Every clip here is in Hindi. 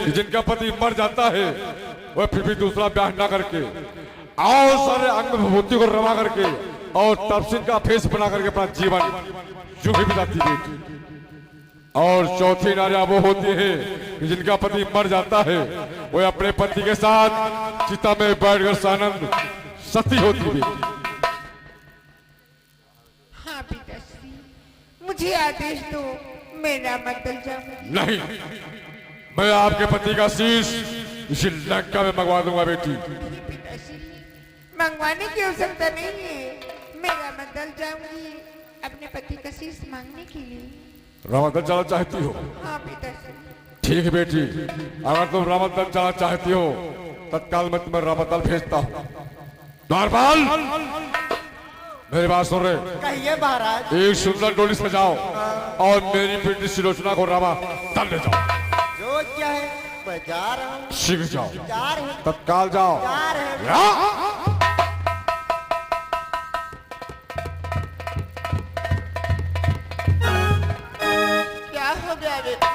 कि जिनका पति मर जाता है वह फिर भी दूसरा ब्याह ना करके और सारे अंग विभूति को रमा करके और तपसिन का फेस बना करके अपना जीवन यूं ही बिताती बेटी। और चौथी नारियां वो होती है कि जिनका पति मर जाता है वह अपने पति के साथ चिता में बैठकर सानंद सती होती बेटी। हाँ पिताश्री, मुझे आदेश दो, मैं रामदल जाऊंगी। नहीं, मैं आपके पति का शीश इसी लंका में मंगवा दूंगा बेटी। पिताश्री, मंगवाने की आवश्यकता नहीं है, मैं रामदल जाऊंगी अपने पति का शीश मांगने के लिए। रामदल जाना चाहती हो? हाँ पिताश्री। ठीक है बेटी, अगर तुम रामदल जाना चाहती हो तत्काल मैं तुम्हें रामदल भेजता हूँ। द्वारपाल, मेरी बात सुन रहे? कहिए महाराज। एक सुंदर डोली सजाओ और मेरी बेटी सुलोचना को रामदल ले जाओ। जो क्या है मैं जा रहा हूँ। शीघ्र जाओ, जा रहे हैं। तत्काल जाओ। जा रहे हैं। क्या हो गया बेटी?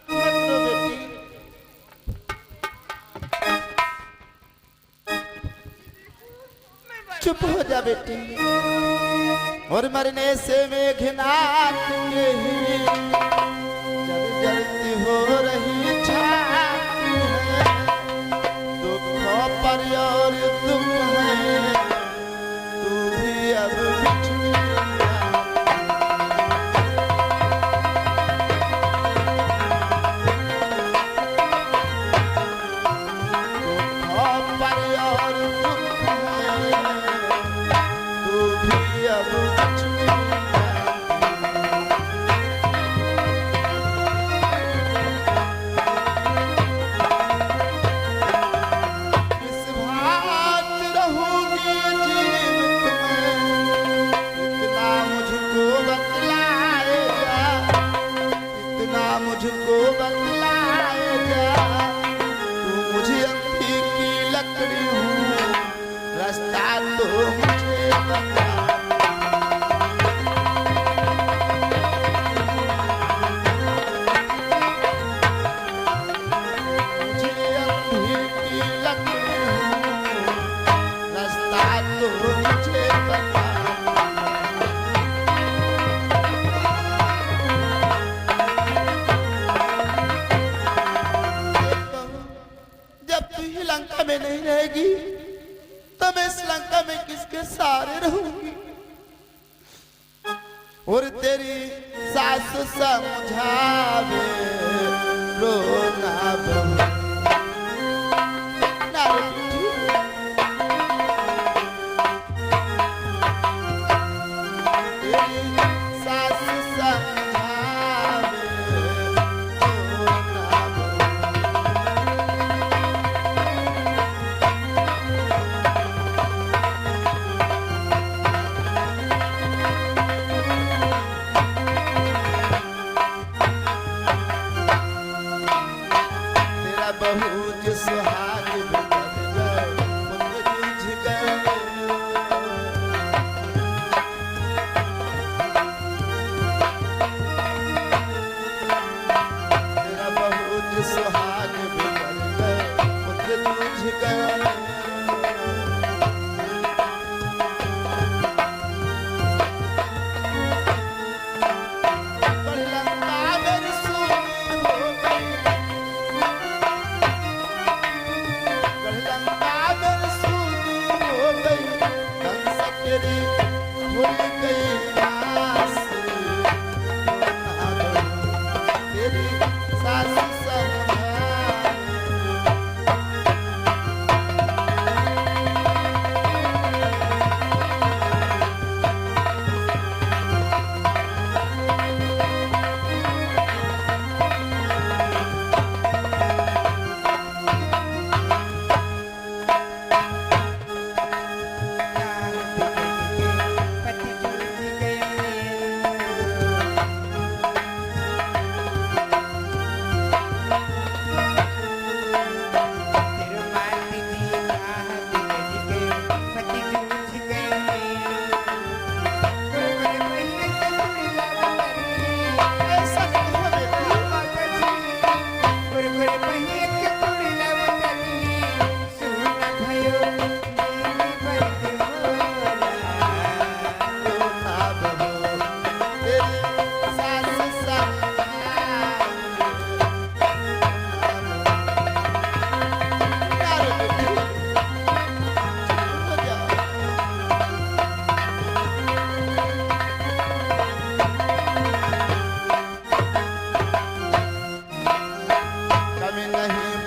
मत रो बेटी। चुप हो जा बेटी। और मरने से मेघनाथ के ही जब जलती हो रही छाती है, दुखों पर और दुख है, तू भी अब बिछड़ी जा। दुखों पर और दुख है, तू भी अब बिछड़ी जा। किस भांत रहूंगी जीवित मैं, इतना मुझको बतलाए जा, इतना मुझको बतलाए जा। तू मुझे अंधी की लकड़ी हूँ, रास्ता तो मुझे बता। मुझे अंधी की लकड़ी हूँ, रास्ता तो मुझे बता। जब तू ही लंका में नहीं रहेगी तो मैं इस लंका में किसके सहारे रहूंगी? और तेरी सास समझावे रोना बहू। ना रे बेटी। तेरी सास समझावे रोना बहू। तेरा बहुत सुहाग बिगड़ गए, पुत्र जूझ गए। तेरा बहुत सुहाग बिगड़ गए, पुत्र जूझ गए। पर लंका मेरी सोनी हो गई,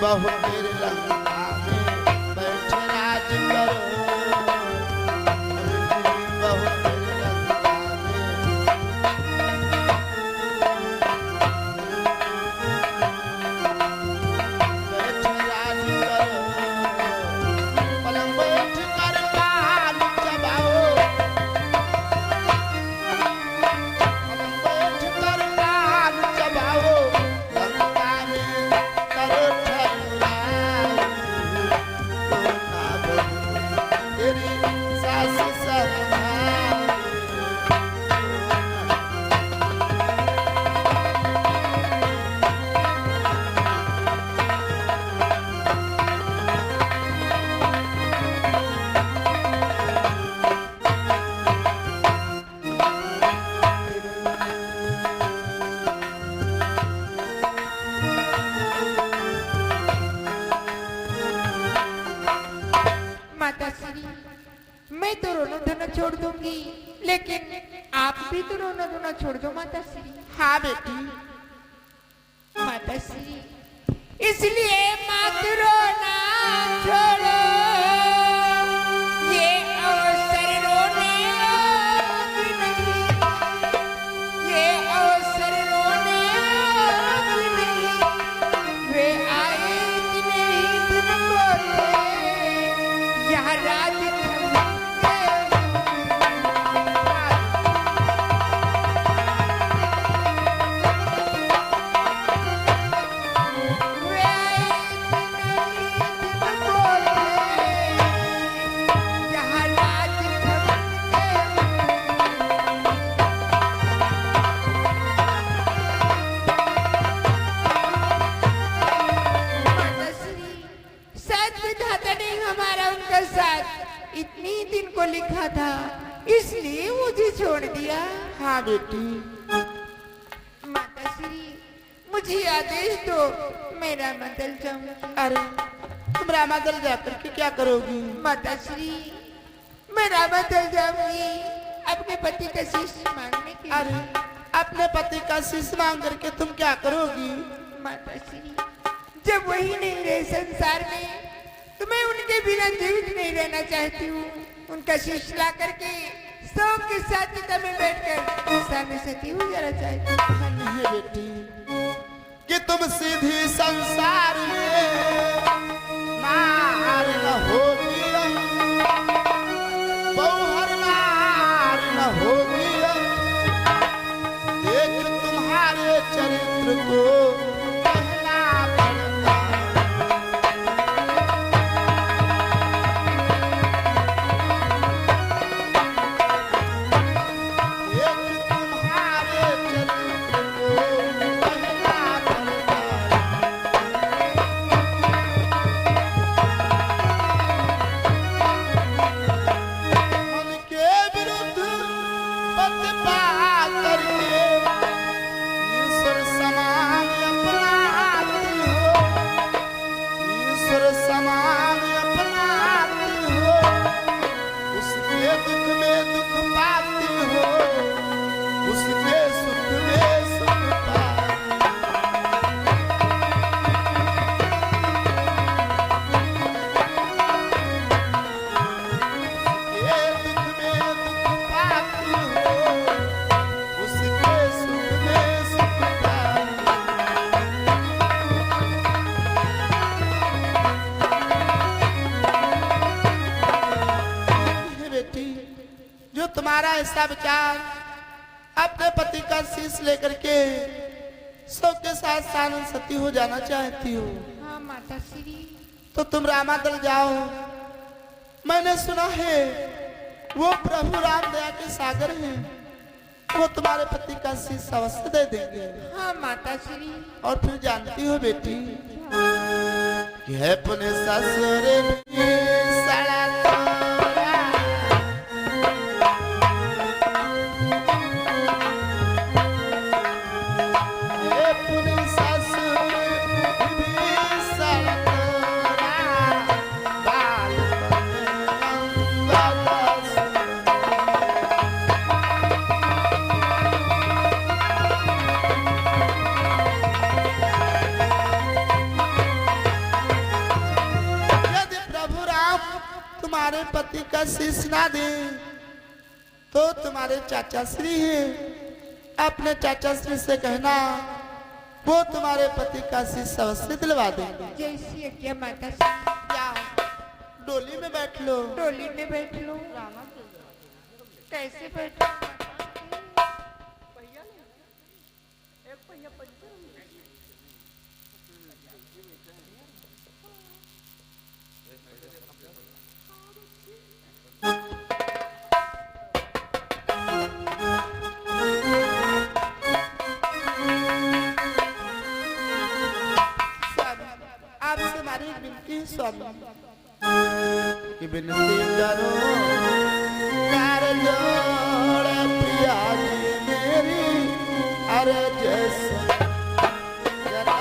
बहु तेरे लंका में बैठ राज करो। मेरी बहु तेरे लंका में बैठ राज करो। पलंग बैठ कर पान चबाओ। पलंग बैठ कर पान चबाओ। लंका में करो ठहराओ। ना बहू तेरी सास सरनाओ। माता श्री, मैं तो रोना धोना छोड़ दूंगी, लेकिन आप भी तो रोना धोना छोड़ दो माता श्री। हाँ बेटी, माता श्री, इसलिए मत रोना छोड़ो। ये अवसर रोने की नहीं, ये अवसर रोने की नहीं। वे आए दिन ही दिन बोले, यह राज इतनी दिन को लिखा था, इसलिए मुझे छोड़ दिया। हाँ बेटी, माता श्री, मुझे आदेश दो, मेरा बदल जाऊंगी। अरे तुम रामादल जाकर के क्या करोगी? माता श्री, मेरा बदल जाऊंगी अपने पति का शिष्य मांगने के लिए। अरे अपने पति का शीश मांग करके तुम क्या करोगी? माता श्री, जब वही नहीं रहे संसार में, तो मैं उनके बिना जीवित नहीं रहना चाहती हूँ। उनका शीश ला करके सौ के साथ चिता में बैठकर सामने सती हो जाना चाहती हूँ। नहीं बेटी, कि तुम सीधी संसार में मार न होगी, बहुहर मार न होगी। देख तुम्हारे चरित्र को कहना पड़ता। देख तुम्हारे चरित्र को कहना पड़ता। मन के विरुद्ध पतपा करके ईश्वर समान अपनाती हो। ईश्वर समान अपनाती हो। उसके दुख में दुख पाती हो। उसके सुख में सुख पाती ये दुख में दुख पाती हो। उसके सुख में सुख पाती। हे बेटी, जो तुम्हारा ऐसा विचार अपने पति का शीश लेकर के सबके साथ सानंद सती हो जाना चाहती हो, हाँ माता श्री, तो तुम रामादल जाओ। मैंने सुना है वो प्रभु राम दया के सागर हैं। वो तुम्हारे पति का शीश अवश्य दे देंगे। हाँ माता श्री। और फिर जानती हो बेटी कि है अपने ससुर भी सड़ा तोरा। है अपने ससुर भी सड़ा तोरा। बाल बने अंगद तुम्हारे पति का शीश ना दे तो तुम्हारे चाचा श्री हैं, अपने चाचा श्री से कहना वो तुम्हारे पति का शीश अवश्य दिलवा देंगे। जैसी आज्ञा माता श्री। जाओ डोली में बैठ लो। डोली में बैठ लो। कैसे बैठो? आपसे हमारी एक विनती है स्वामी कि विनती करो कर जोड़ प्रिया जी मेरी अरे जैसे जरा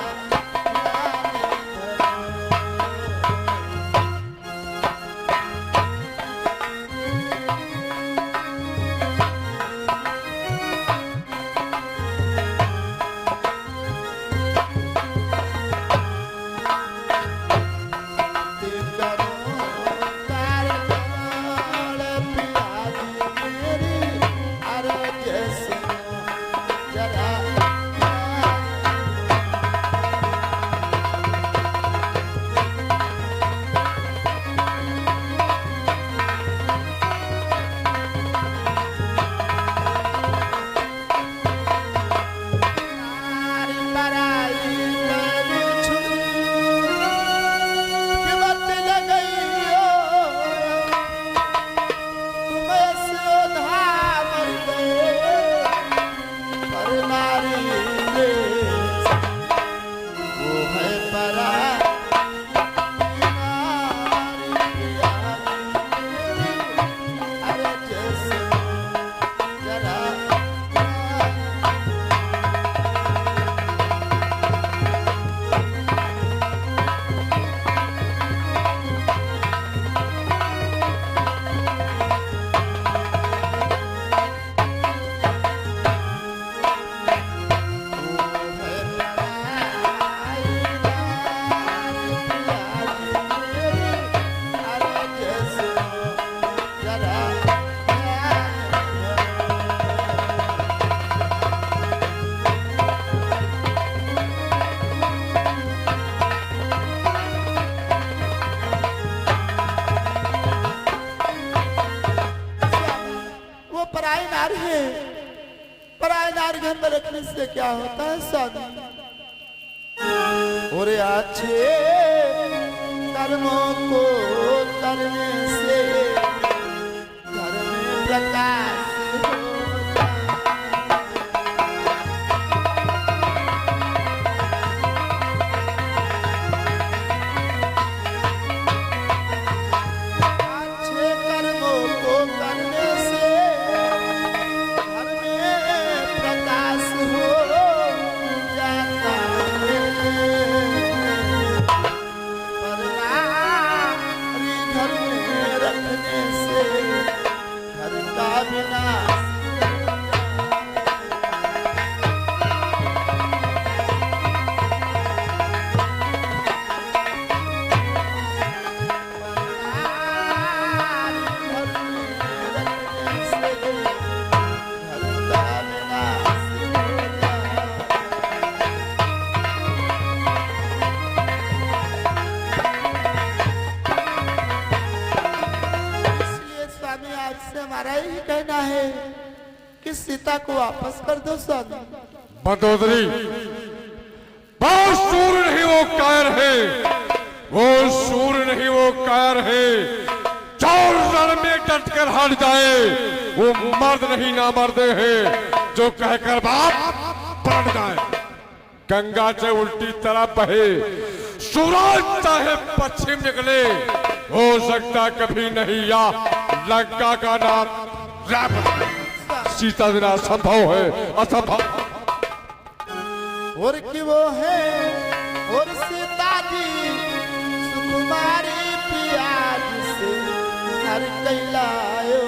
पराई नारी है, पराई नारी घर में रखने से क्या होता है स्वामी? और अच्छे कर्मों को करने से घर में प्रकाश होता है। अच्छे कर्मों को करने से घर में प्रकाश हो जाता है। परनारी घर में रखने से घर का विनाश हमारा ही कहना है कि सीता को वापस कर दो स्वामी। मंदोदरी, वो सूर नहीं वो कायर है, वो सूर नहीं वो कायर है। चौर रण में डट कर हट जाए वो मर्द नहीं ना मर्दे है, जो कहकर बाप पलट जाए। गंगा से उल्टी तरफ बहे, सूरज चाहे पश्चिम निकले, हो सकता कभी नहीं या लंका का नाम सीता बिना संभव है असंभव। और कि वो है और सीता जी सुकुमारी पिया जिसे हर कैलायो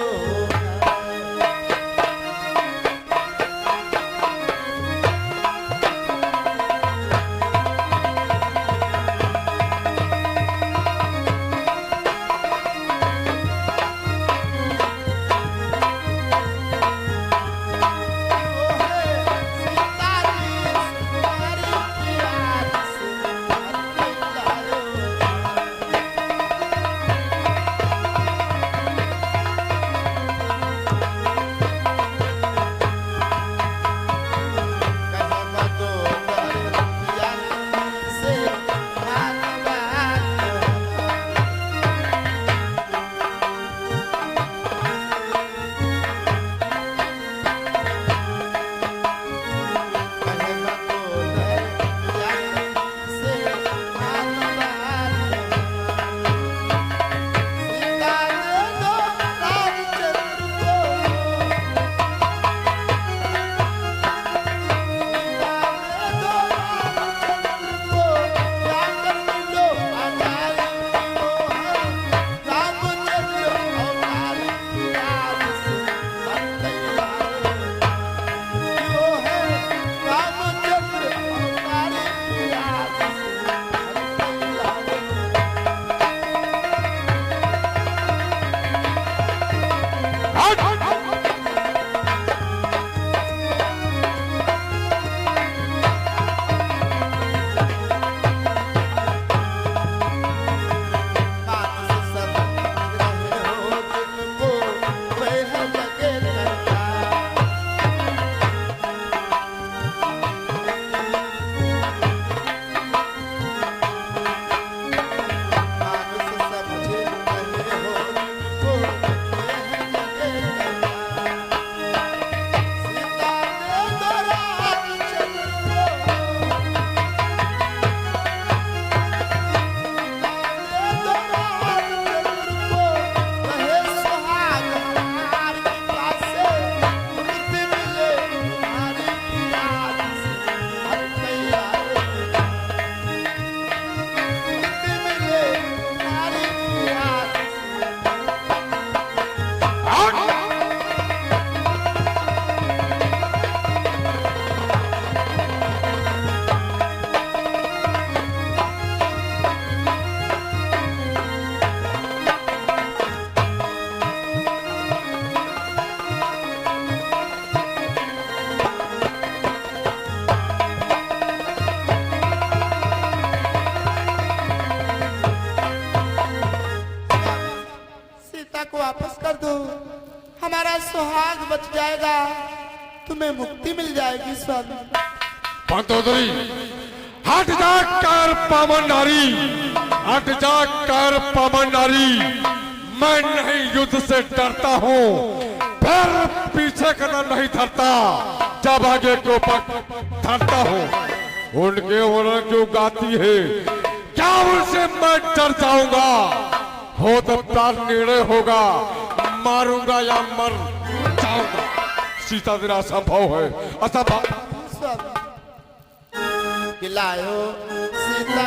तुम्हारा सुहाग बच जाएगा, तुम्हें मुक्ति मिल जाएगी स्वामी। मंदोदरी, हट जा कर पावन नारी, हट जा कर पावन नारी। मैं नहीं युद्ध से डरता हूँ, फिर पीछे कदम नहीं धरता, जब आगे को धरता हूँ। उनके वर्णन क्यों गाती है, क्या उनसे मैं डर जाऊंगा? हो तो प्राण निर्णय होगा, मारूंगा या मर जाऊंगा। सीता देना असंभव है, असंभव। कि लायो सीता